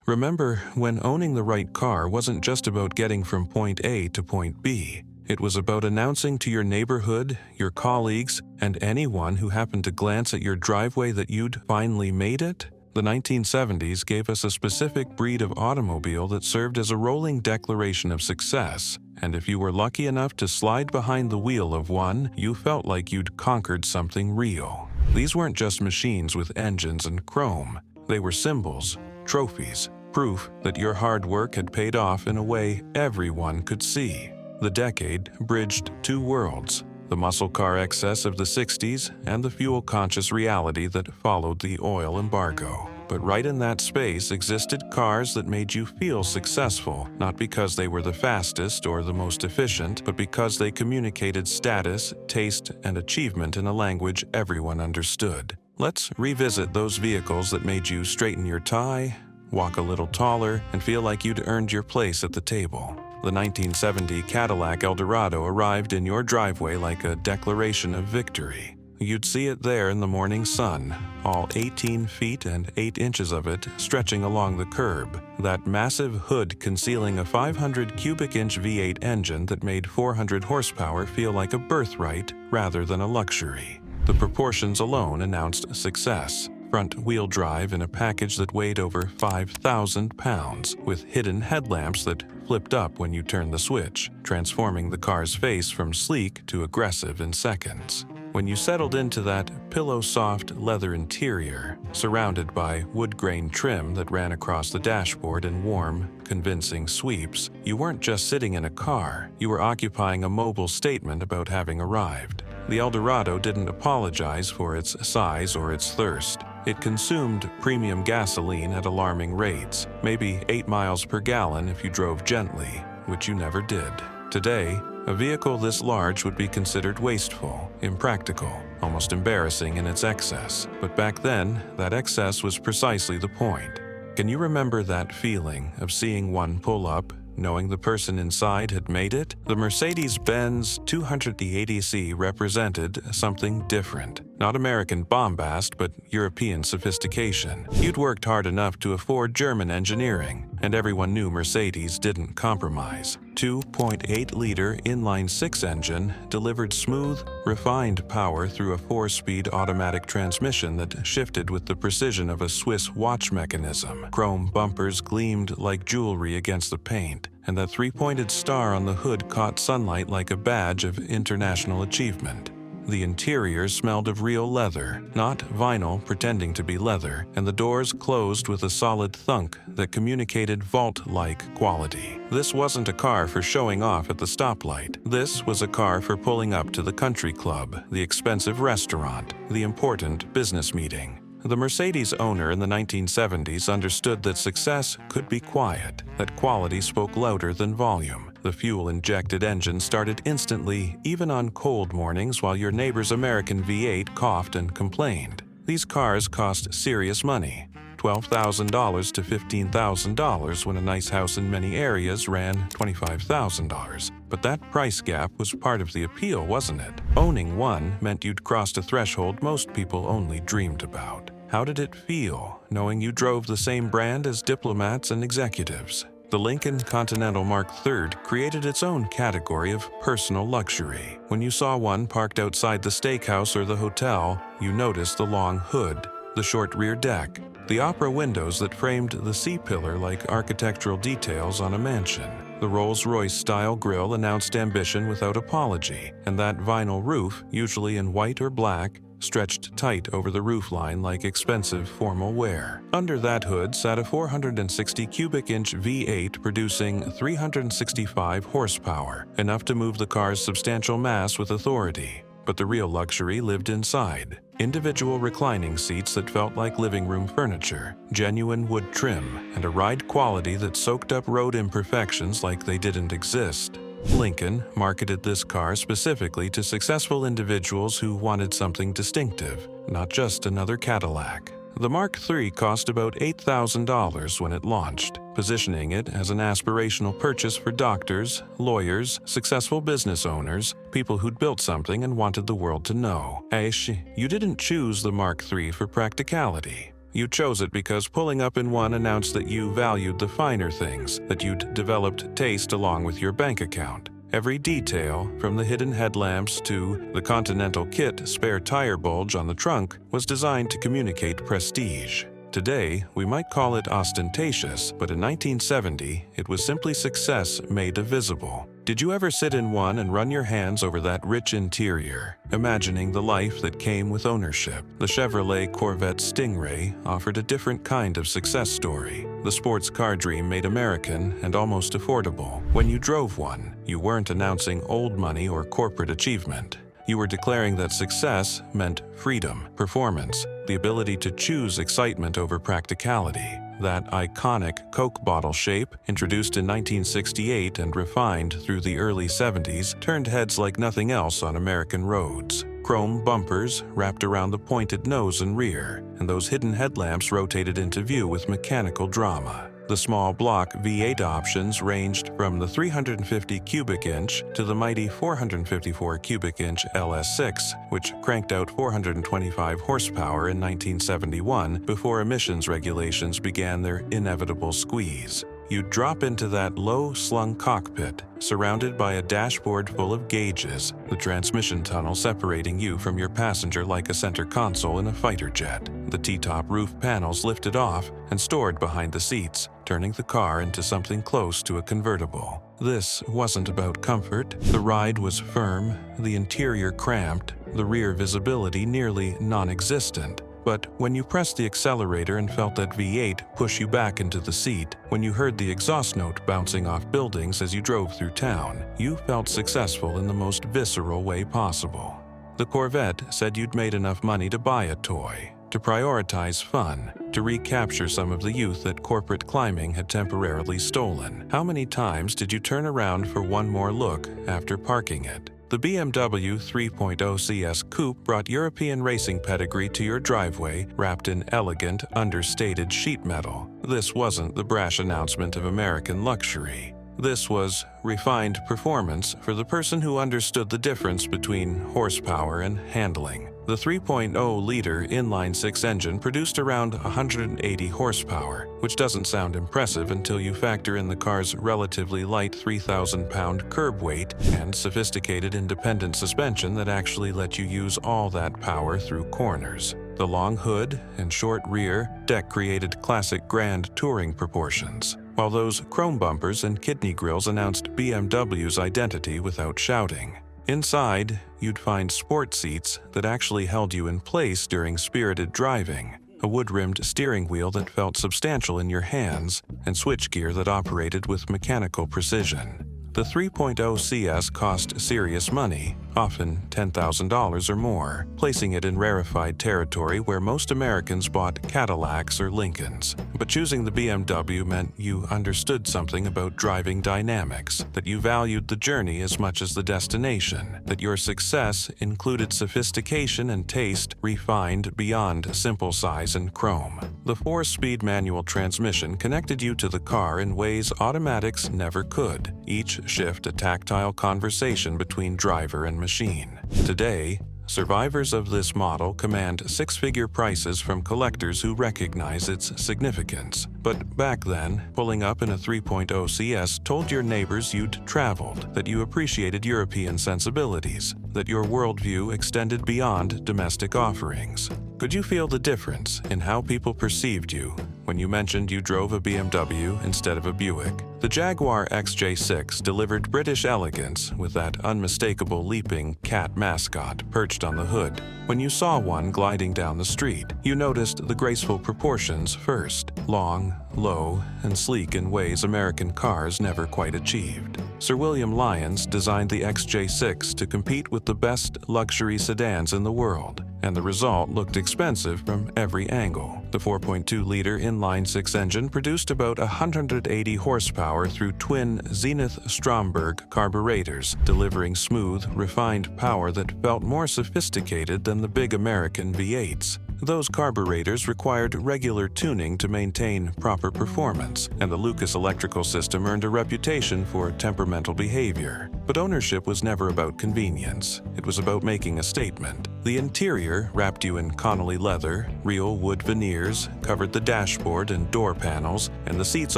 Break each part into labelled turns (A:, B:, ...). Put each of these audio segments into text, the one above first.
A: Remember when owning the right car wasn't just about getting from point A to point B. It was about announcing to your neighborhood, your colleagues, and anyone who happened to glance at your driveway that you'd finally made it. The 1970s gave us a specific breed of automobile that served as a rolling declaration of success, and if you were lucky enough to slide behind the wheel of one, you felt like you'd conquered something real. These weren't just machines with engines and chrome. They were symbols, trophies, proof that your hard work had paid off in a way everyone could see. The decade bridged two worlds, the muscle car excess of the 60s and the fuel-conscious reality that followed the oil embargo. But right in that space existed cars that made you feel successful, not because they were the fastest or the most efficient, but because they communicated status, taste, and achievement in a language everyone understood. Let's revisit those vehicles that made you straighten your tie, walk a little taller, and feel like you'd earned your place at the table. The 1970 Cadillac Eldorado arrived in your driveway like a declaration of victory. You'd see it there in the morning sun, all 18 feet and 8 inches of it stretching along the curb, that massive hood concealing a 500 cubic inch V8 engine that made 400 horsepower feel like a birthright rather than a luxury. The proportions alone announced success. Front-wheel drive in a package that weighed over 5,000 pounds, with hidden headlamps that flipped up when you turned the switch, transforming the car's face from sleek to aggressive in seconds. When you settled into that pillow-soft leather interior, surrounded by wood-grain trim that ran across the dashboard in warm, convincing sweeps, you weren't just sitting in a car, you were occupying a mobile statement about having arrived. The Eldorado didn't apologize for its size or its thirst. It consumed premium gasoline at alarming rates, maybe 8 miles per gallon if you drove gently, which you never did. Today, a vehicle this large would be considered wasteful, impractical, almost embarrassing in its excess. But back then, that excess was precisely the point. Can you remember that feeling of seeing one pull up, knowing the person inside had made it? The Mercedes-Benz 280C represented something different. Not American bombast, but European sophistication. You'd worked hard enough to afford German engineering, and everyone knew Mercedes didn't compromise. 2.8-liter inline-six engine delivered smooth, refined power through a 4-speed automatic transmission that shifted with the precision of a Swiss watch mechanism. Chrome bumpers gleamed like jewelry against the paint, and that 3-pointed star on the hood caught sunlight like a badge of international achievement. The interior smelled of real leather, not vinyl pretending to be leather, and the doors closed with a solid thunk that communicated vault-like quality. This wasn't a car for showing off at the stoplight. This was a car for pulling up to the country club, the expensive restaurant, the important business meeting. The Mercedes owner in the 1970s understood that success could be quiet, that quality spoke louder than volume. The fuel-injected engine started instantly, even on cold mornings while your neighbor's American V8 coughed and complained. These cars cost serious money, $12,000 to $15,000 when a nice house in many areas ran $25,000. But that price gap was part of the appeal, wasn't it? Owning one meant you'd crossed a threshold most people only dreamed about. How did it feel, knowing you drove the same brand as diplomats and executives? The Lincoln Continental Mark III created its own category of personal luxury. When you saw one parked outside the steakhouse or the hotel, you noticed the long hood, the short rear deck, the opera windows that framed the C-pillar like architectural details on a mansion. The Rolls-Royce-style grille announced ambition without apology, and that vinyl roof, usually in white or black, stretched tight over the roofline like expensive formal wear. Under that hood sat a 460 cubic inch V8 producing 365 horsepower, enough to move the car's substantial mass with authority. But the real luxury lived inside. Individual reclining seats that felt like living room furniture, genuine wood trim, and a ride quality that soaked up road imperfections like they didn't exist. Lincoln marketed this car specifically to successful individuals who wanted something distinctive, not just another Cadillac. The Mark III cost about $8,000 when it launched, positioning it as an aspirational purchase for doctors, lawyers, successful business owners, people who'd built something and wanted the world to know. You didn't choose the Mark III for practicality. You chose it because pulling up in one announced that you valued the finer things, that you'd developed taste along with your bank account. Every detail, from the hidden headlamps to the Continental Kit spare tire bulge on the trunk, was designed to communicate prestige. Today, we might call it ostentatious, but in 1970, it was simply success made visible. Did you ever sit in one and run your hands over that rich interior, imagining the life that came with ownership? The Chevrolet Corvette Stingray offered a different kind of success story. The sports car dream made American and almost affordable. When you drove one, you weren't announcing old money or corporate achievement. You were declaring that success meant freedom, performance, the ability to choose excitement over practicality. That iconic Coke bottle shape, introduced in 1968 and refined through the early 70s, turned heads like nothing else on American roads. Chrome bumpers wrapped around the pointed nose and rear, and those hidden headlamps rotated into view with mechanical drama. The small block V8 options ranged from the 350 cubic inch to the mighty 454 cubic inch LS6, which cranked out 425 horsepower in 1971 before emissions regulations began their inevitable squeeze. You'd drop into that low-slung cockpit, surrounded by a dashboard full of gauges, the transmission tunnel separating you from your passenger like a center console in a fighter jet. The T-top roof panels lifted off and stored behind the seats, turning the car into something close to a convertible. This wasn't about comfort. The ride was firm, the interior cramped, the rear visibility nearly non-existent. But when you pressed the accelerator and felt that V8 push you back into the seat, when you heard the exhaust note bouncing off buildings as you drove through town, you felt successful in the most visceral way possible. The Corvette said you'd made enough money to buy a toy, to prioritize fun, to recapture some of the youth that corporate climbing had temporarily stolen. How many times did you turn around for one more look after parking it? The BMW 3.0 CS Coupe brought European racing pedigree to your driveway, wrapped in elegant, understated sheet metal. This wasn't the brash announcement of American luxury. This was refined performance for the person who understood the difference between horsepower and handling. The 3.0-liter inline-six engine produced around 180 horsepower, which doesn't sound impressive until you factor in the car's relatively light 3,000-pound curb weight and sophisticated independent suspension that actually let you use all that power through corners. The long hood and short rear deck created classic grand touring proportions, while those chrome bumpers and kidney grills announced BMW's identity without shouting. Inside, you'd find sport seats that actually held you in place during spirited driving, a wood-rimmed steering wheel that felt substantial in your hands, and switchgear that operated with mechanical precision. The 3.0 CS cost serious money, often $10,000 or more, placing it in rarefied territory where most Americans bought Cadillacs or Lincolns. But choosing the BMW meant you understood something about driving dynamics, that you valued the journey as much as the destination, that your success included sophistication and taste refined beyond simple size and chrome. The 4-speed manual transmission connected you to the car in ways automatics never could, each shift a tactile conversation between driver and machine. Today, survivors of this model command six-figure prices from collectors who recognize its significance. But back then, pulling up in a 3.0 CS told your neighbors you'd traveled, that you appreciated European sensibilities, that your worldview extended beyond domestic offerings. Could you feel the difference in how people perceived you when you mentioned you drove a BMW instead of a Buick? The Jaguar XJ6 delivered British elegance with that unmistakable leaping cat mascot perched on the hood. When you saw one gliding down the street, you noticed the graceful proportions first, long, low, and sleek in ways American cars never quite achieved. Sir William Lyons designed the XJ6 to compete with the best luxury sedans in the world, and the result looked expensive from every angle. The 4.2-liter inline-six engine produced about 180 horsepower through twin Zenith-Stromberg carburetors, delivering smooth, refined power that felt more sophisticated than the big American V8s. Those carburetors required regular tuning to maintain proper performance, and the Lucas electrical system earned a reputation for temperamental behavior. But ownership was never about convenience. It was about making a statement. The interior wrapped you in Connolly leather, real wood veneers, covered the dashboard and door panels, and the seats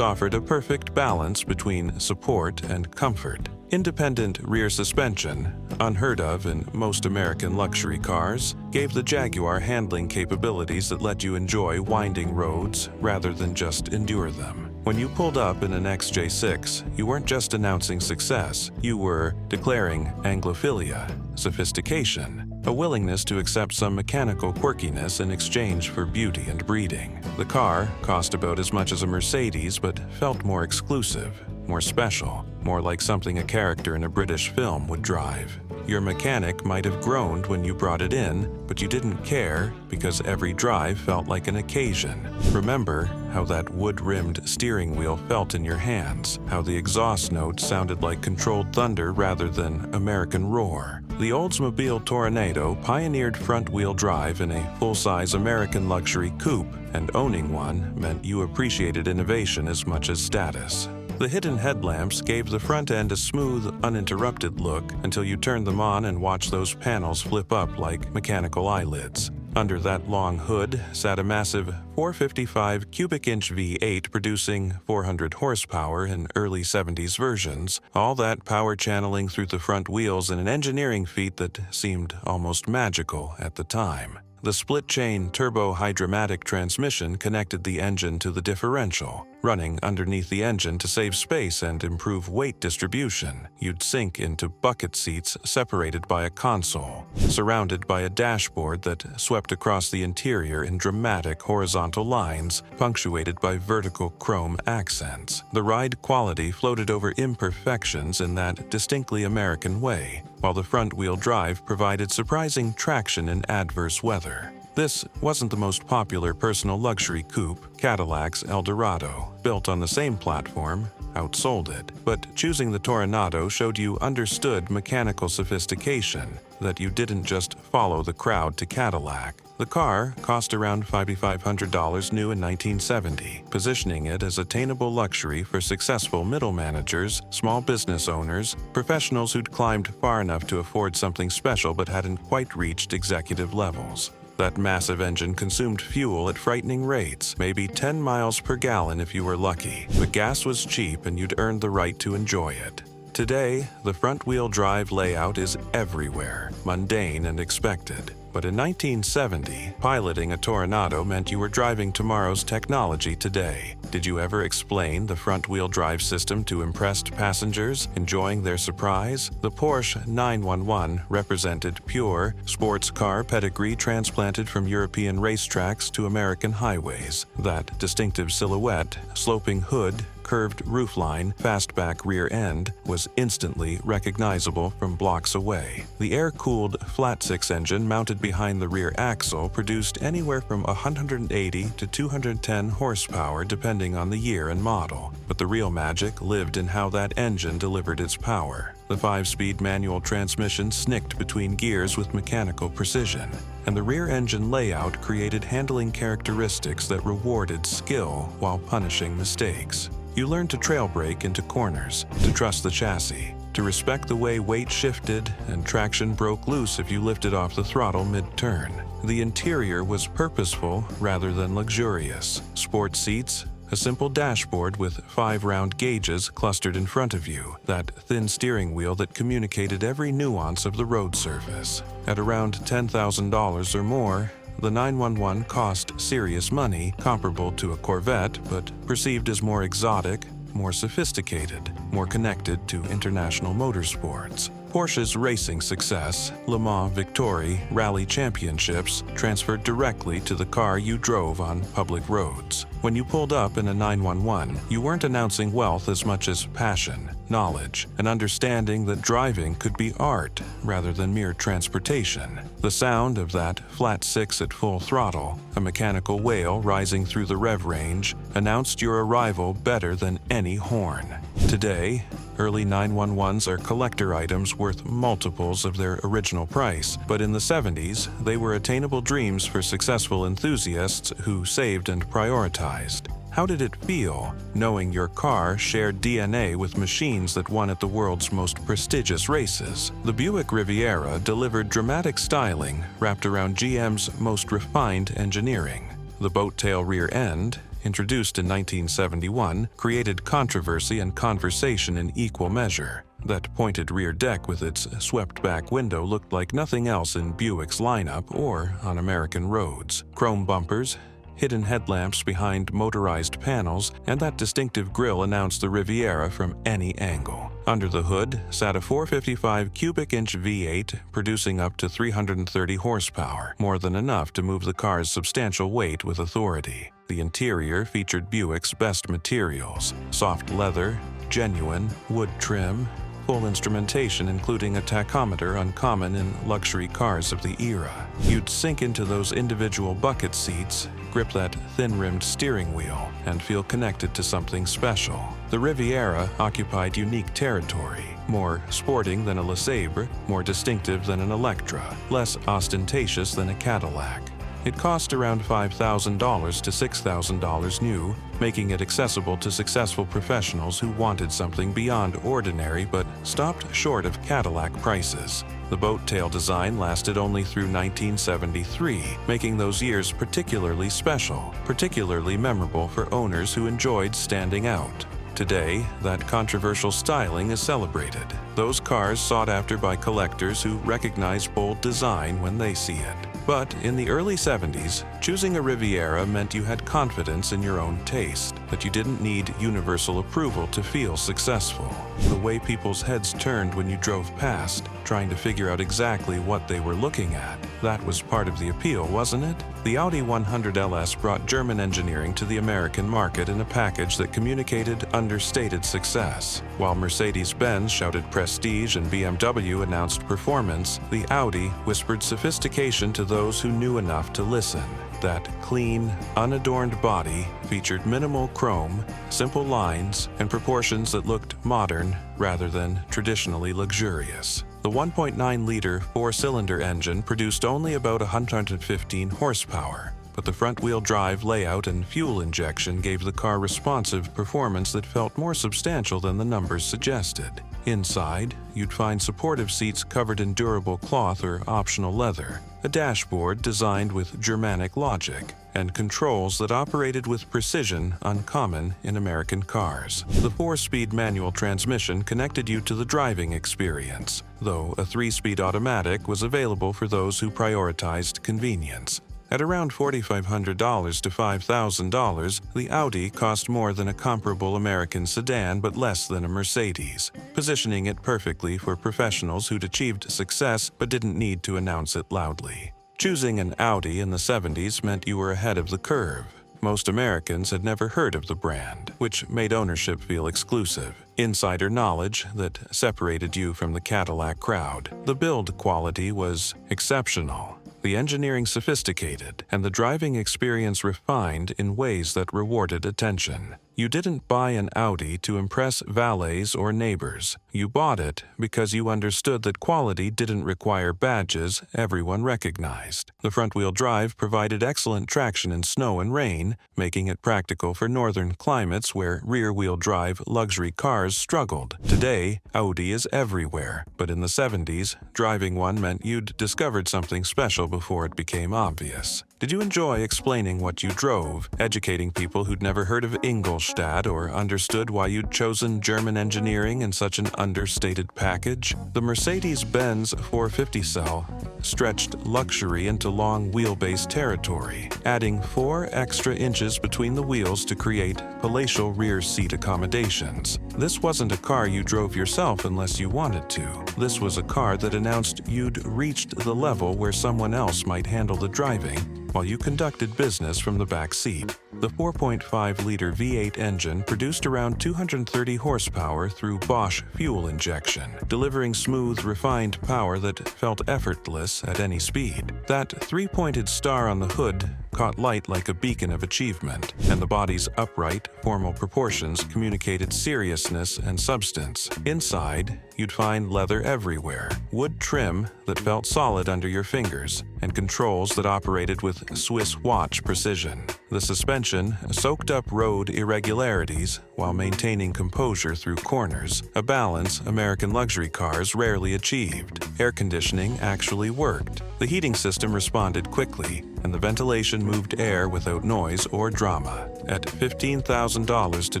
A: offered a perfect balance between support and comfort. Independent rear suspension, unheard of in most American luxury cars, gave the Jaguar handling capabilities that let you enjoy winding roads rather than just endure them. When you pulled up in an XJ6, you weren't just announcing success, you were declaring Anglophilia, sophistication, a willingness to accept some mechanical quirkiness in exchange for beauty and breeding. The car cost about as much as a Mercedes but felt more exclusive, more special, more like something a character in a British film would drive. Your mechanic might have groaned when you brought it in, but you didn't care because every drive felt like an occasion. Remember how that wood-rimmed steering wheel felt in your hands, how the exhaust notes sounded like controlled thunder rather than American roar. The Oldsmobile Toronado pioneered front-wheel drive in a full-size American luxury coupe, and owning one meant you appreciated innovation as much as status. The hidden headlamps gave the front end a smooth, uninterrupted look until you turned them on and watched those panels flip up like mechanical eyelids. Under that long hood sat a massive 455 cubic-inch V8 producing 400 horsepower in early 70s versions, all that power channeling through the front wheels in an engineering feat that seemed almost magical at the time. The split-chain turbo-hydromatic transmission connected the engine to the differential. Running underneath the engine to save space and improve weight distribution, you'd sink into bucket seats separated by a console, surrounded by a dashboard that swept across the interior in dramatic horizontal lines, punctuated by vertical chrome accents. The ride quality floated over imperfections in that distinctly American way, while the front-wheel drive provided surprising traction in adverse weather. This wasn't the most popular personal luxury coupe. Cadillac's Eldorado, built on the same platform, outsold it. But choosing the Toronado showed you understood mechanical sophistication, that you didn't just follow the crowd to Cadillac. The car cost around $5,500 new in 1970, positioning it as attainable luxury for successful middle managers, small business owners, professionals who'd climbed far enough to afford something special but hadn't quite reached executive levels. That massive engine consumed fuel at frightening rates, maybe 10 miles per gallon if you were lucky. But gas was cheap and you'd earned the right to enjoy it. Today, the front-wheel drive layout is everywhere, mundane and expected. But in 1970, piloting a Toronado meant you were driving tomorrow's technology today. Did you ever explain the front-wheel drive system to impressed passengers, enjoying their surprise? The Porsche 911 represented pure, sports car pedigree transplanted from European racetracks to American highways. That distinctive silhouette, sloping hood, curved roofline, fastback rear end was instantly recognizable from blocks away. The air-cooled flat-six engine mounted behind the rear axle produced anywhere from 180 to 210 horsepower depending on the year and model. But the real magic lived in how that engine delivered its power. The 5-speed manual transmission snicked between gears with mechanical precision, and the rear engine layout created handling characteristics that rewarded skill while punishing mistakes. You learned to trail brake into corners, to trust the chassis, to respect the way weight shifted and traction broke loose if you lifted off the throttle mid-turn. The interior was purposeful rather than luxurious. Sport seats, a simple dashboard with 5 round gauges clustered in front of you, that thin steering wheel that communicated every nuance of the road surface. At around $10,000 or more, the 911 cost serious money, comparable to a Corvette, but perceived as more exotic, more sophisticated, more connected to international motorsports. Porsche's racing success, Le Mans Victory, Rally Championships, transferred directly to the car you drove on public roads. When you pulled up in a 911, you weren't announcing wealth as much as passion, knowledge, and understanding that driving could be art rather than mere transportation. The sound of that flat six at full throttle, a mechanical wail rising through the rev range, announced your arrival better than any horn. Today, early 911s are collector items worth multiples of their original price, but in the 70s, they were attainable dreams for successful enthusiasts who saved and prioritized. How did it feel, knowing your car shared DNA with machines that won at the world's most prestigious races? The Buick Riviera delivered dramatic styling wrapped around GM's most refined engineering. The boat-tail rear end, introduced in 1971, created controversy and conversation in equal measure. That pointed rear deck with its swept-back window looked like nothing else in Buick's lineup or on American roads. Chrome bumpers, hidden headlamps behind motorized panels, and that distinctive grille announced the Riviera from any angle. Under the hood sat a 455 cubic inch V8 producing up to 330 horsepower, more than enough to move the car's substantial weight with authority. The interior featured Buick's best materials: soft leather, genuine wood trim, full instrumentation including a tachometer uncommon in luxury cars of the era. You'd sink into those individual bucket seats, grip that thin-rimmed steering wheel, and feel connected to something special. The Riviera occupied unique territory, more sporting than a LeSabre, more distinctive than an Electra, less ostentatious than a Cadillac. It cost around $5,000 to $6,000 new, making it accessible to successful professionals who wanted something beyond ordinary but stopped short of Cadillac prices. The boat-tail design lasted only through 1973, making those years particularly special, particularly memorable for owners who enjoyed standing out. Today, that controversial styling is celebrated. Those cars sought after by collectors who recognize bold design when they see it. But in the early 70s, choosing a Riviera meant you had confidence in your own taste, that you didn't need universal approval to feel successful. The way people's heads turned when you drove past, trying to figure out exactly what they were looking at, that was part of the appeal, wasn't it? The Audi 100 LS brought German engineering to the American market in a package that communicated understated success. While Mercedes-Benz shouted prestige and BMW announced performance, the Audi whispered sophistication to those who knew enough to listen. That clean, unadorned body featured minimal chrome, simple lines, and proportions that looked modern rather than traditionally luxurious. The 1.9-liter four-cylinder engine produced only about 115 horsepower, but the front-wheel drive layout and fuel injection gave the car responsive performance that felt more substantial than the numbers suggested. Inside, you'd find supportive seats covered in durable cloth or optional leather, a dashboard designed with Germanic logic, and controls that operated with precision uncommon in American cars. The 4-speed manual transmission connected you to the driving experience, though a 3-speed automatic was available for those who prioritized convenience. At around $4,500 to $5,000, the Audi cost more than a comparable American sedan but less than a Mercedes, positioning it perfectly for professionals who'd achieved success but didn't need to announce it loudly. Choosing an Audi in the 70s meant you were ahead of the curve. Most Americans had never heard of the brand, which made ownership feel exclusive. Insider knowledge that separated you from the Cadillac crowd. The build quality was exceptional, the engineering sophisticated, and the driving experience refined in ways that rewarded attention. You didn't buy an Audi to impress valets or neighbors. You bought it because you understood that quality didn't require badges everyone recognized. The front-wheel drive provided excellent traction in snow and rain, making it practical for northern climates where rear-wheel drive luxury cars struggled. Today, Audi is everywhere, but in the 70s, driving one meant you'd discovered something special before it became obvious. Did you enjoy explaining what you drove, educating people who'd never heard of Ingolstadt or understood why you'd chosen German engineering in such an understated package? The Mercedes-Benz 450-cell stretched luxury into long wheelbase territory, adding 4 extra inches between the wheels to create palatial rear seat accommodations. This wasn't a car you drove yourself unless you wanted to. This was a car that announced you'd reached the level where someone else might handle the driving while you conducted business from the back seat. The 4.5-liter V8 engine produced around 230 horsepower through Bosch fuel injection, delivering smooth, refined power that felt effortless at any speed. That 3-pointed star on the hood caught light like a beacon of achievement, and the body's upright, formal proportions communicated seriousness and substance. Inside, you'd find leather everywhere, wood trim that felt solid under your fingers, and controls that operated with Swiss watch precision. The suspension soaked up road irregularities while maintaining composure through corners, a balance American luxury cars rarely achieved. Air conditioning actually worked. The heating system responded quickly, and the ventilation moved air without noise or drama. At $15,000 to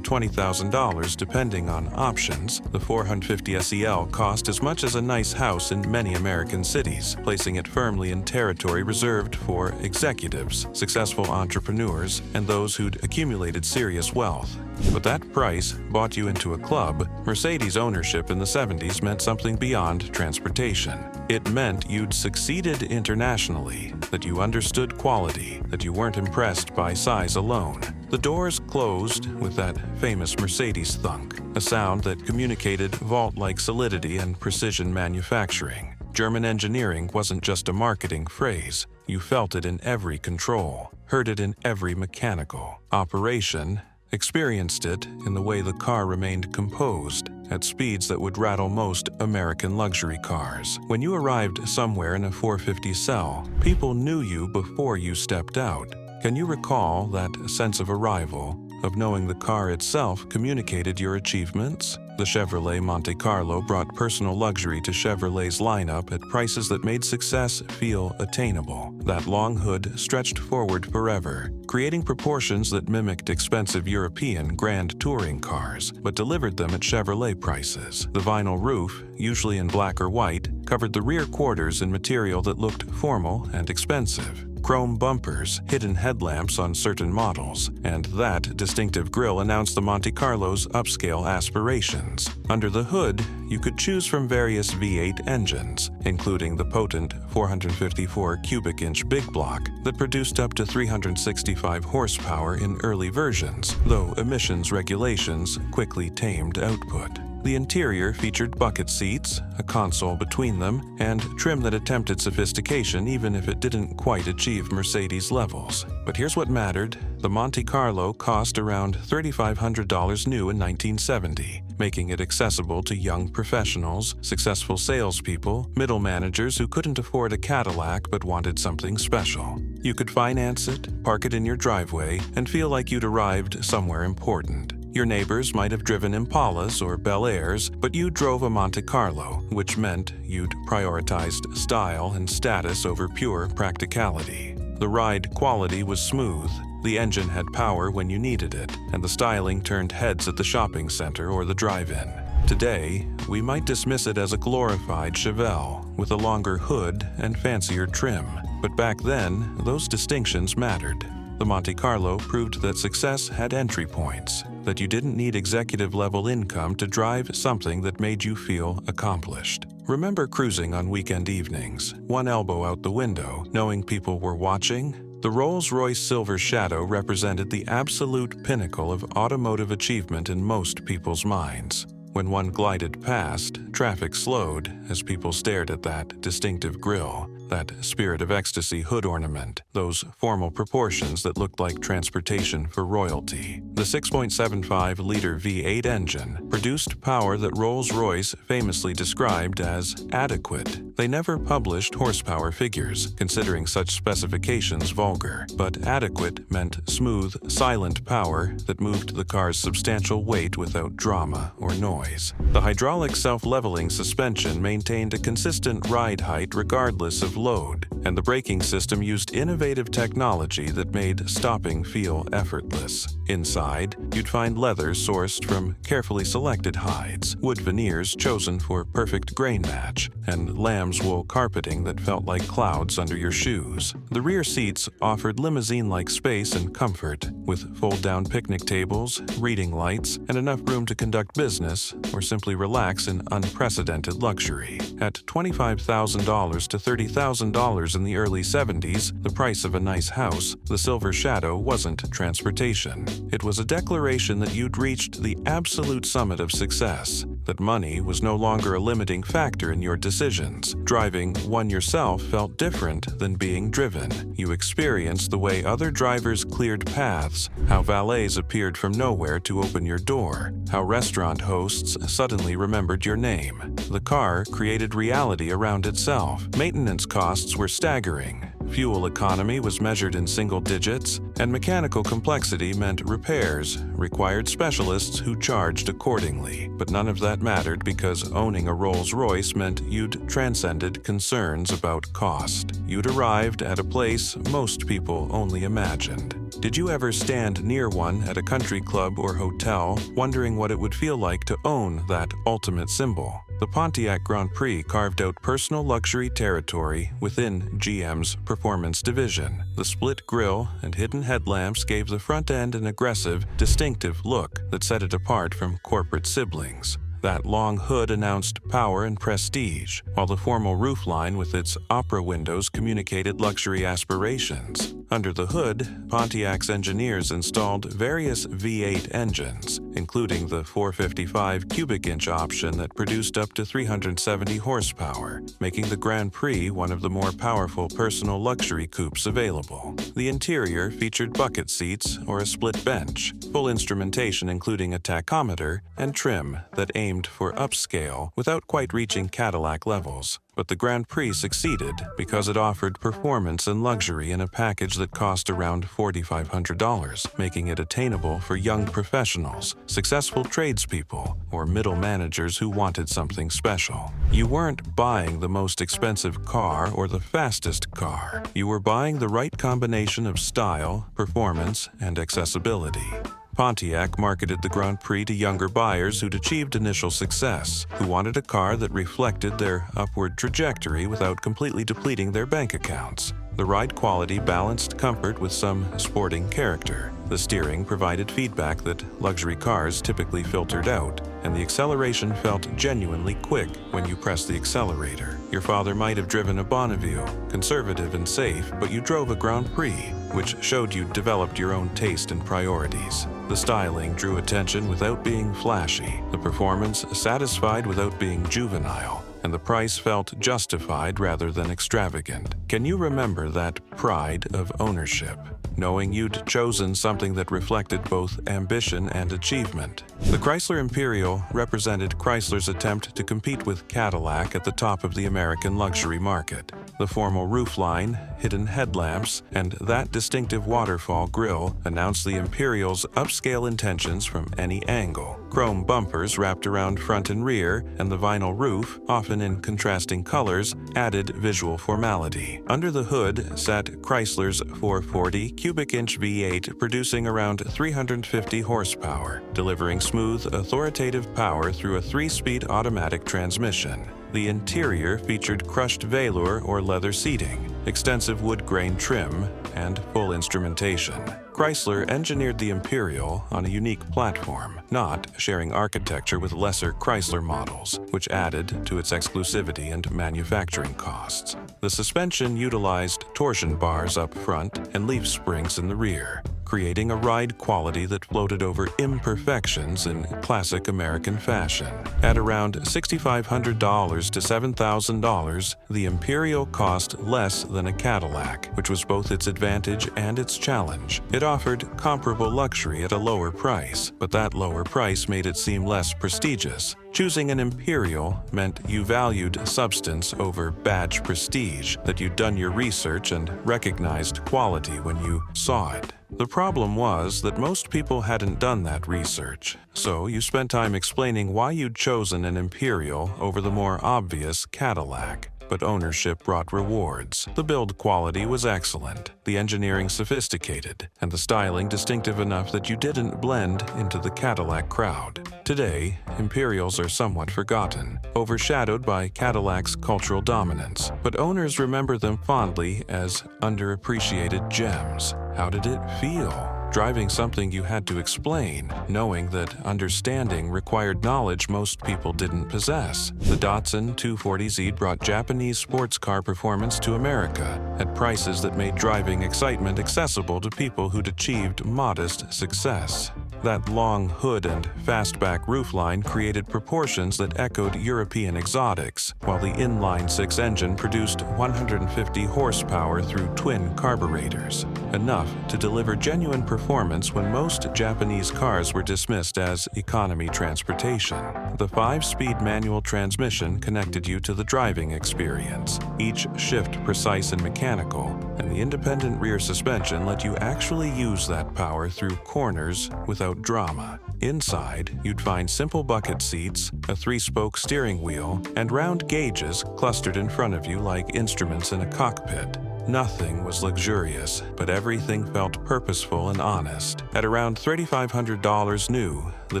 A: $20,000 depending on options, the 450 SEL cost as much as a nice house in many American cities, placing it firmly in territory reserved for executives, successful entrepreneurs, and those who'd accumulated serious wealth. But that price bought you into a club. Mercedes ownership in the 70s meant something beyond transportation. It meant you'd succeeded internationally, that you understood quality, that you weren't impressed by size alone. The doors closed with that famous Mercedes thunk, a sound that communicated vault-like solidity and precision manufacturing. German engineering wasn't just a marketing phrase. You felt it in every control, heard it in every mechanical operation, experienced it in the way the car remained composed at speeds that would rattle most American luxury cars. When you arrived somewhere in a 450 SEL, people knew you before you stepped out. Can you recall that sense of arrival, of knowing the car itself communicated your achievements? The Chevrolet Monte Carlo brought personal luxury to Chevrolet's lineup at prices that made success feel attainable. That long hood stretched forward forever, creating proportions that mimicked expensive European grand touring cars, but delivered them at Chevrolet prices. The vinyl roof, usually in black or white, covered the rear quarters in material that looked formal and expensive. Chrome bumpers, hidden headlamps on certain models, and that distinctive grille announced the Monte Carlo's upscale aspirations. Under the hood, you could choose from various V8 engines, including the potent 454 cubic inch big block that produced up to 365 horsepower in early versions, though emissions regulations quickly tamed output. The interior featured bucket seats, a console between them, and trim that attempted sophistication even if it didn't quite achieve Mercedes levels. But here's what mattered. The Monte Carlo cost around $3,500 new in 1970, making it accessible to young professionals, successful salespeople, middle managers who couldn't afford a Cadillac but wanted something special. You could finance it, park it in your driveway, and feel like you'd arrived somewhere important. Your neighbors might have driven Impalas or Bel Airs, but you drove a Monte Carlo, which meant you'd prioritized style and status over pure practicality. The ride quality was smooth, the engine had power when you needed it, and the styling turned heads at the shopping center or the drive-in. Today, we might dismiss it as a glorified Chevelle, with a longer hood and fancier trim. But back then, those distinctions mattered. The Monte Carlo proved that success had entry points, that you didn't need executive-level income to drive something that made you feel accomplished. Remember cruising on weekend evenings, one elbow out the window, knowing people were watching? The Rolls-Royce Silver Shadow represented the absolute pinnacle of automotive achievement in most people's minds. When one glided past, traffic slowed as people stared at that distinctive grille, that Spirit of Ecstasy hood ornament, those formal proportions that looked like transportation for royalty. The 6.75-liter V8 engine produced power that Rolls-Royce famously described as adequate. They never published horsepower figures, considering such specifications vulgar, but adequate meant smooth, silent power that moved the car's substantial weight without drama or noise. The hydraulic self-leveling suspension maintained a consistent ride height regardless of load, and the braking system used innovative technology that made stopping feel effortless. Inside, you'd find leather sourced from carefully selected hides, wood veneers chosen for perfect grain match, and lamb's wool carpeting that felt like clouds under your shoes. The rear seats offered limousine-like space and comfort, with fold-down picnic tables, reading lights, and enough room to conduct business or simply relax in unprecedented luxury. At $25,000 to $30,000 in the early 70s, the price of a nice house, the Silver Shadow wasn't transportation. It was a declaration that you'd reached the absolute summit of success, that money was no longer a limiting factor in your decisions. Driving one yourself felt different than being driven. You experienced the way other drivers cleared paths, how valets appeared from nowhere to open your door, how restaurant hosts suddenly remembered your name. The car created reality around itself. Maintenance costs were staggering. fuel economy was measured in single digits, and mechanical complexity meant repairs required specialists who charged accordingly. But none of that mattered because owning a Rolls-Royce meant you'd transcended concerns about cost. You'd arrived at a place most people only imagined. Did you ever stand near one at a country club or hotel, wondering what it would feel like to own that ultimate symbol? The Pontiac Grand Prix carved out personal luxury territory within GM's performance division. The split grille and hidden headlamps gave the front end an aggressive, distinctive look that set it apart from corporate siblings. That long hood announced power and prestige, while the formal roofline with its opera windows communicated luxury aspirations. Under the hood, Pontiac's engineers installed various V8 engines, including the 455 cubic inch option that produced up to 370 horsepower, making the Grand Prix one of the more powerful personal luxury coupes available. The interior featured bucket seats or a split bench, full instrumentation including a tachometer, and trim that aimed for upscale without quite reaching Cadillac levels. But the Grand Prix succeeded because it offered performance and luxury in a package that cost around $4,500, making it attainable for young professionals, successful tradespeople, or middle managers who wanted something special. You weren't buying the most expensive car or the fastest car. You were buying the right combination of style, performance, and accessibility. Pontiac marketed the Grand Prix to younger buyers who'd achieved initial success, who wanted a car that reflected their upward trajectory without completely depleting their bank accounts. The ride quality balanced comfort with some sporting character. The steering provided feedback that luxury cars typically filtered out, and the acceleration felt genuinely quick when you pressed the accelerator. Your father might have driven a Bonneville, conservative and safe, but you drove a Grand Prix, which showed you'd developed your own taste and priorities. The styling drew attention without being flashy, the performance satisfied without being juvenile, and the price felt justified rather than extravagant. Can you remember that pride of ownership, knowing you'd chosen something that reflected both ambition and achievement? The Chrysler Imperial represented Chrysler's attempt to compete with Cadillac at the top of the American luxury market. The formal roofline, hidden headlamps, and that distinctive waterfall grille announced the Imperial's upscale intentions from any angle. Chrome bumpers wrapped around front and rear, and the vinyl roof, often in contrasting colors, added visual formality. Under the hood sat Chrysler's 440 cubic inch V8 producing around 350 horsepower, delivering smooth, authoritative power through a 3-speed automatic transmission. The interior featured crushed velour or leather seating, extensive wood grain trim, and full instrumentation. Chrysler engineered the Imperial on a unique platform, not sharing architecture with lesser Chrysler models, which added to its exclusivity and manufacturing costs. The suspension utilized torsion bars up front and leaf springs in the rear, creating a ride quality that floated over imperfections in classic American fashion. At around $6,500 to $7,000, the Imperial cost less than a Cadillac, which was both its advantage and its challenge. It offered comparable luxury at a lower price, but that lower price made it seem less prestigious. Choosing an Imperial meant you valued substance over badge prestige, that you'd done your research and recognized quality when you saw it. The problem was that most people hadn't done that research, so you spent time explaining why you'd chosen an Imperial over the more obvious Cadillac. But ownership brought rewards. The build quality was excellent, the engineering sophisticated, and the styling distinctive enough that you didn't blend into the Cadillac crowd. Today, Imperials are somewhat forgotten, overshadowed by Cadillac's cultural dominance, but owners remember them fondly as underappreciated gems. How did it feel? Driving something you had to explain, knowing that understanding required knowledge most people didn't possess. The Datsun 240Z brought Japanese sports car performance to America at prices that made driving excitement accessible to people who'd achieved modest success. That long hood and fastback roofline created proportions that echoed European exotics, while the inline-six engine produced 150 horsepower through twin carburetors, enough to deliver genuine performance when most Japanese cars were dismissed as economy transportation. The 5-speed manual transmission connected you to the driving experience, each shift precise and mechanical, and the independent rear suspension let you actually use that power through corners without drama. Inside, you'd find simple bucket seats, a 3-spoke steering wheel, and round gauges clustered in front of you like instruments in a cockpit. Nothing was luxurious, but everything felt purposeful and honest. At around $3,500 new, the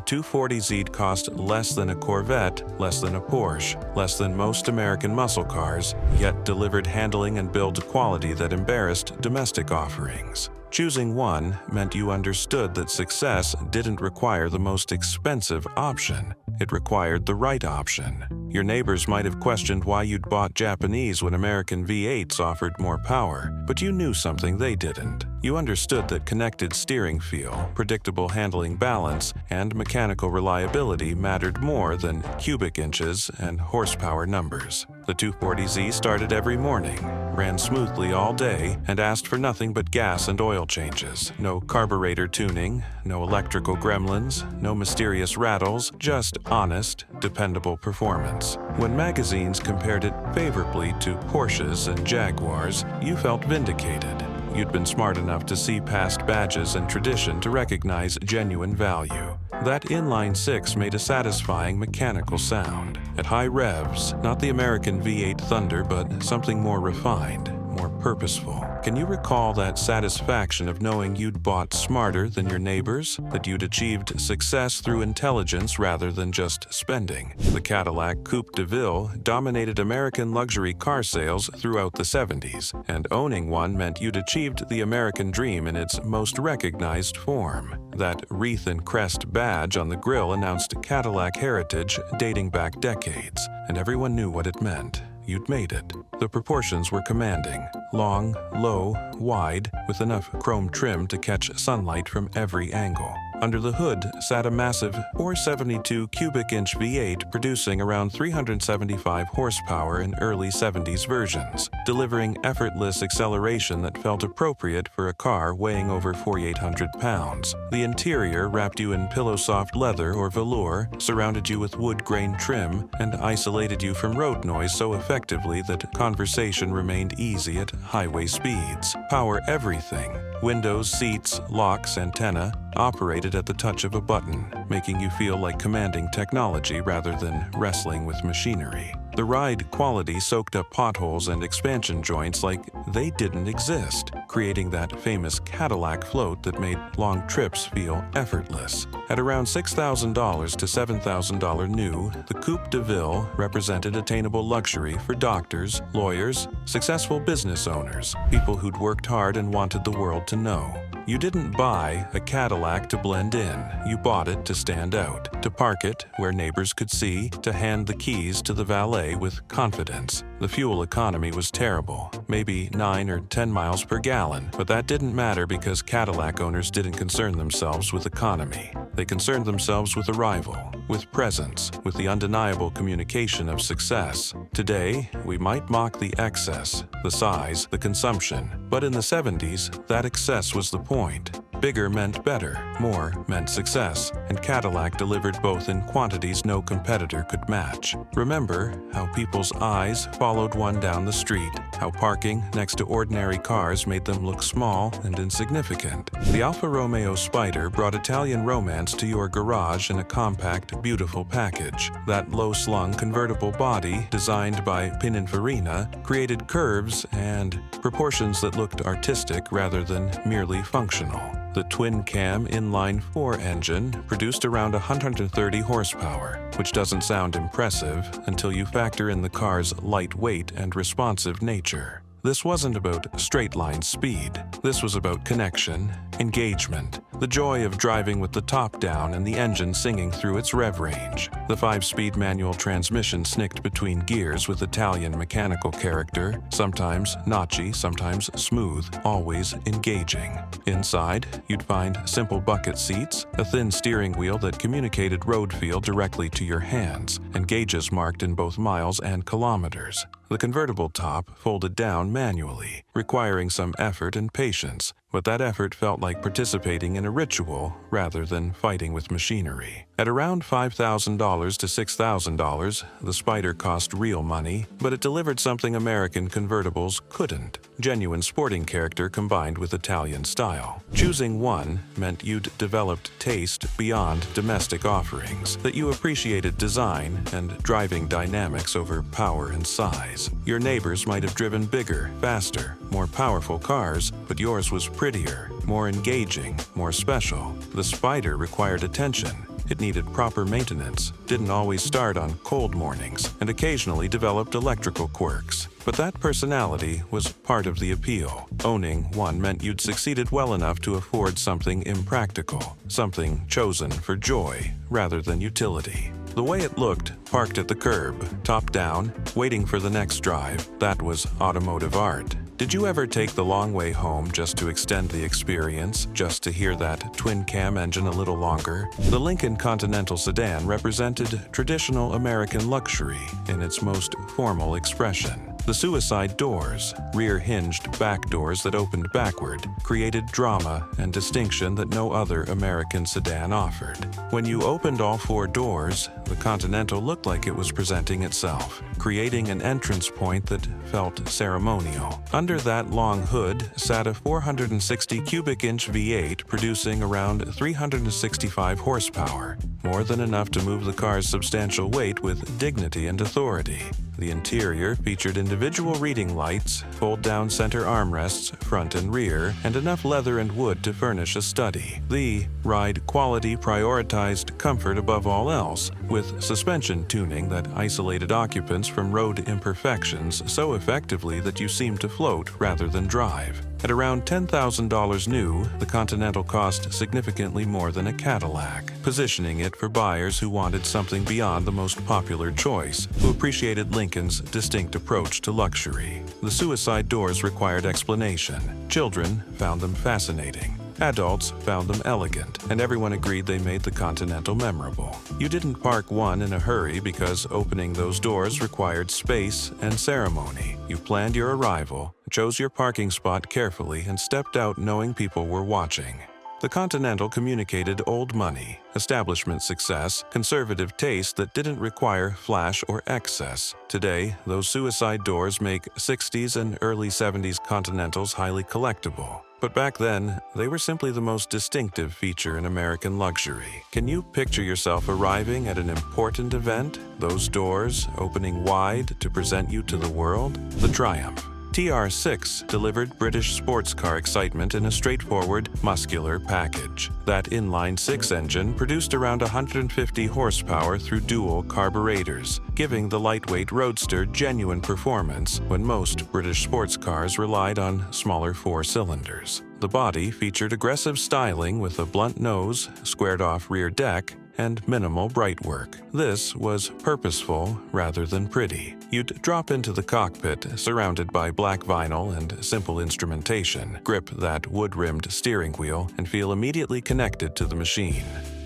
A: 240Z cost less than a Corvette, less than a Porsche, less than most American muscle cars, yet delivered handling and build quality that embarrassed domestic offerings. Choosing one meant you understood that success didn't require the most expensive option. It required the right option. Your neighbors might have questioned why you'd bought Japanese when American V8s offered more power, but you knew something they didn't. You understood that connected steering feel, predictable handling balance, and mechanical reliability mattered more than cubic inches and horsepower numbers. The 240Z started every morning, ran smoothly all day, and asked for nothing but gas and oil changes. No carburetor tuning, no electrical gremlins, no mysterious rattles, just honest, dependable performance. When magazines compared it favorably to Porsches and Jaguars, you felt vindicated. You'd been smart enough to see past badges and tradition to recognize genuine value. That inline-six made a satisfying mechanical sound. At high revs, not the American V8 Thunder, but something more refined, more purposeful. Can you recall that satisfaction of knowing you'd bought smarter than your neighbors? That you'd achieved success through intelligence rather than just spending? The Cadillac Coupe de Ville dominated American luxury car sales throughout the 70s, and owning one meant you'd achieved the American dream in its most recognized form. That wreath and crest badge on the grille announced Cadillac heritage dating back decades, and everyone knew what it meant. You'd made it. The proportions were commanding. Long, low, wide, with enough chrome trim to catch sunlight from every angle. Under the hood sat a massive 472 cubic inch V8 producing around 375 horsepower in early 70s versions, delivering effortless acceleration that felt appropriate for a car weighing over 4,800 pounds. The interior wrapped you in pillow-soft leather or velour, surrounded you with wood grain trim, and isolated you from road noise so effectively that conversation remained easy at highway speeds. Power everything. Windows, seats, locks, antenna, operated at the touch of a button, making you feel like commanding technology rather than wrestling with machinery. The ride quality soaked up potholes and expansion joints like they didn't exist, creating that famous Cadillac float that made long trips feel effortless. At around $6,000 to $7,000 new, the Coupe de Ville represented attainable luxury for doctors, lawyers, successful business owners, people who'd worked hard and wanted the world to know. You didn't buy a Cadillac to blend in. You bought it to stand out, to park it where neighbors could see, to hand the keys to the valet with confidence. The fuel economy was terrible, maybe 9 or 10 miles per gallon, but that didn't matter because Cadillac owners didn't concern themselves with economy. They concerned themselves with arrival, with presence, with the undeniable communication of success. Today, we might mock the excess, the size, the consumption, but in the 70s, that excess was the point. Bigger meant better, more meant success, and Cadillac delivered both in quantities no competitor could match. Remember how people's eyes followed one down the street, how parking next to ordinary cars made them look small and insignificant. The Alfa Romeo Spider brought Italian romance to your garage in a compact, beautiful package. That low-slung convertible body, designed by Pininfarina, created curves and proportions that looked artistic rather than merely functional. The twin-cam inline-4 engine produced around 130 horsepower, which doesn't sound impressive until you factor in the car's lightweight and responsive nature. This wasn't about straight-line speed. This was about connection, Engagement. The joy of driving with the top down and the engine singing through its rev range. The 5-speed manual transmission snicked between gears with Italian mechanical character, sometimes notchy, sometimes smooth, always engaging. Inside, you'd find simple bucket seats, a thin steering wheel that communicated road feel directly to your hands, and gauges marked in both miles and kilometers. The convertible top folded down manually, requiring some effort and patience, but that effort felt like participating in a ritual rather than fighting with machinery. At around $5,000 to $6,000, the Spider cost real money, but it delivered something American convertibles couldn't: genuine sporting character combined with Italian style. Choosing one meant you'd developed taste beyond domestic offerings, that you appreciated design and driving dynamics over power and size. Your neighbors might have driven bigger, faster, more powerful cars, but yours was prettier, more engaging, more special. The Spider required attention. It needed proper maintenance, didn't always start on cold mornings, and occasionally developed electrical quirks. But that personality was part of the appeal. Owning one meant you'd succeeded well enough to afford something impractical, something chosen for joy rather than utility. The way it looked, parked at the curb, top down, waiting for the next drive, that was automotive art. Did you ever take the long way home just to extend the experience, just to hear that twin-cam engine a little longer? The Lincoln Continental sedan represented traditional American luxury in its most formal expression. The suicide doors, rear-hinged back doors that opened backward, created drama and distinction that no other American sedan offered. When you opened all 4 doors, the Continental looked like it was presenting itself, creating an entrance point that felt ceremonial. Under that long hood sat a 460 cubic inch V8 producing around 365 horsepower, more than enough to move the car's substantial weight with dignity and authority. The interior featured individual reading lights, fold-down center armrests, front and rear, and enough leather and wood to furnish a study. The ride quality prioritized comfort above all else, with suspension tuning that isolated occupants from road imperfections so effectively that you seemed to float rather than drive. At around $10,000 new, the Continental cost significantly more than a Cadillac, positioning it for buyers who wanted something beyond the most popular choice, who appreciated Lincoln's distinct approach to luxury. The suicide doors required explanation. Children found them fascinating. Adults found them elegant, and everyone agreed they made the Continental memorable. You didn't park one in a hurry because opening those doors required space and ceremony. You planned your arrival, chose your parking spot carefully, and stepped out knowing people were watching. The Continental communicated old money, establishment success, conservative taste that didn't require flash or excess. Today, those suicide doors make 60s and early 70s Continentals highly collectible. But back then, they were simply the most distinctive feature in American luxury. Can you picture yourself arriving at an important event, those doors opening wide to present you to the world? The Triumph TR6 delivered British sports car excitement in a straightforward, muscular package. That inline-6 engine produced around 150 horsepower through dual carburetors, giving the lightweight roadster genuine performance when most British sports cars relied on smaller 4 cylinders. The body featured aggressive styling with a blunt nose, squared-off rear deck, and minimal brightwork. This was purposeful rather than pretty. You'd drop into the cockpit, surrounded by black vinyl and simple instrumentation, grip that wood-rimmed steering wheel, and feel immediately connected to the machine.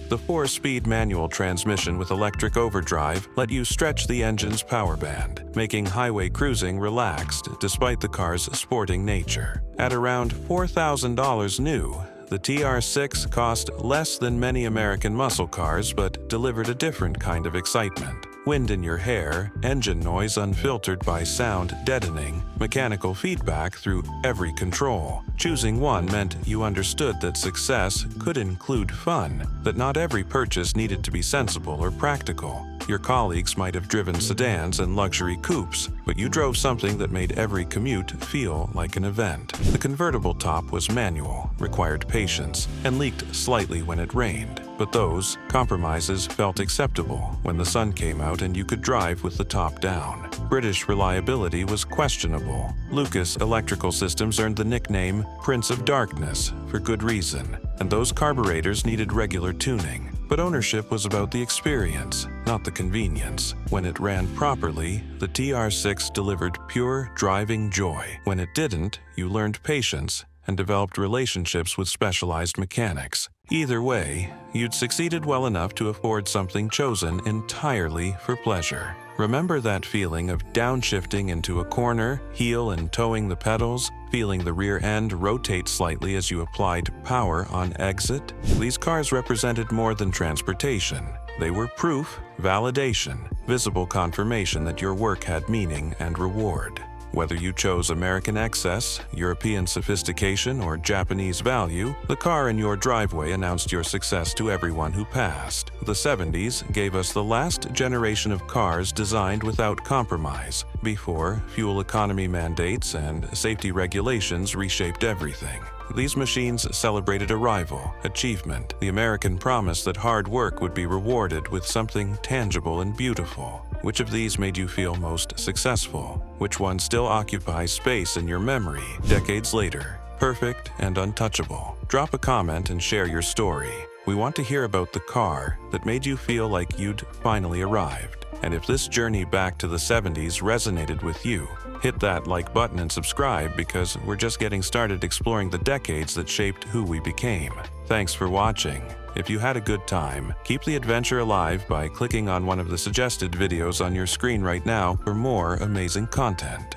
A: The 4-speed manual transmission with electric overdrive let you stretch the engine's power band, making highway cruising relaxed despite the car's sporting nature. At around $4,000 new, the TR6 cost less than many American muscle cars but delivered a different kind of excitement. Wind in your hair, engine noise unfiltered by sound deadening, mechanical feedback through every control. Choosing one meant you understood that success could include fun, that not every purchase needed to be sensible or practical. Your colleagues might have driven sedans and luxury coupes, but you drove something that made every commute feel like an event. The convertible top was manual, required patience, and leaked slightly when it rained. But those compromises felt acceptable when the sun came out and you could drive with the top down. British reliability was questionable. Lucas Electrical Systems earned the nickname Prince of Darkness for good reason, and those carburetors needed regular tuning. But ownership was about the experience, not the convenience. When it ran properly, the TR6 delivered pure driving joy. When it didn't, you learned patience and developed relationships with specialized mechanics. Either way, you'd succeeded well enough to afford something chosen entirely for pleasure. Remember that feeling of downshifting into a corner, heel and toeing the pedals, feeling the rear end rotate slightly as you applied power on exit? These cars represented more than transportation. They were proof, validation, visible confirmation that your work had meaning and reward. Whether you chose American excess, European sophistication, or Japanese value, the car in your driveway announced your success to everyone who passed. The 70s gave us the last generation of cars designed without compromise, before fuel economy mandates and safety regulations reshaped everything. These machines celebrated arrival, achievement, the American promise that hard work would be rewarded with something tangible and beautiful. Which of these made you feel most successful? Which one still occupies space in your memory decades later? Perfect and untouchable. Drop a comment and share your story. We want to hear about the car that made you feel like you'd finally arrived. And if this journey back to the 70s resonated with you, hit that like button and subscribe, because we're just getting started exploring the decades that shaped who we became. Thanks for watching. If you had a good time, keep the adventure alive by clicking on one of the suggested videos on your screen right now for more amazing content.